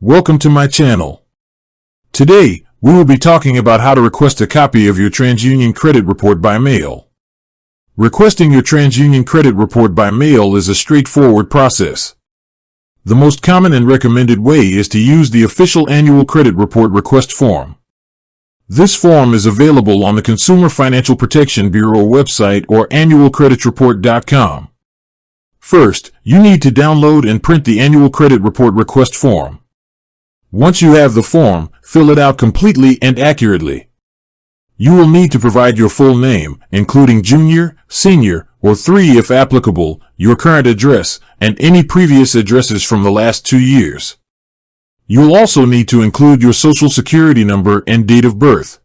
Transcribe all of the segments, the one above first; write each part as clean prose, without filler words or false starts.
Welcome to my channel. Today, we will be talking about how to request a copy of your TransUnion credit report by mail. Requesting your TransUnion credit report by mail is a straightforward process. The most common and recommended way is to use the official annual credit report request form. This form is available on the Consumer Financial Protection Bureau website or annualcreditreport.com. First, you need to download and print the annual credit report request form. Once you have the form, fill it out completely and accurately. You will need to provide your full name, including junior, senior, or 3 if applicable, your current address, and any previous addresses from the last 2 years. You'll also need to include your social security number and date of birth.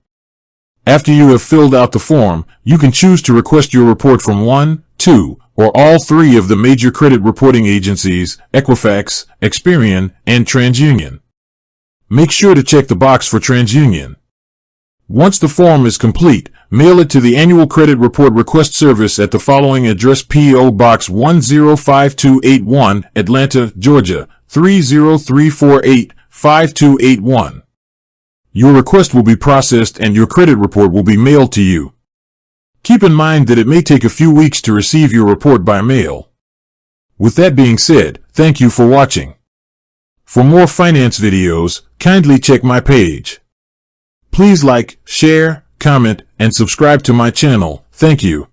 After you have filled out the form, you can choose to request your report from 1, 2, or all 3 of the major credit reporting agencies, Equifax, Experian, and TransUnion. Make sure to check the box for TransUnion. Once the form is complete, mail it to the Annual Credit Report Request Service at the following address: P.O. Box 105281, Atlanta, Georgia, 30348, 5281. Your request will be processed and your credit report will be mailed to you. Keep in mind that it may take a few weeks to receive your report by mail. With that being said, thank you for watching. For more finance videos, kindly check my page. Please like, share, comment, and subscribe to my channel. Thank you.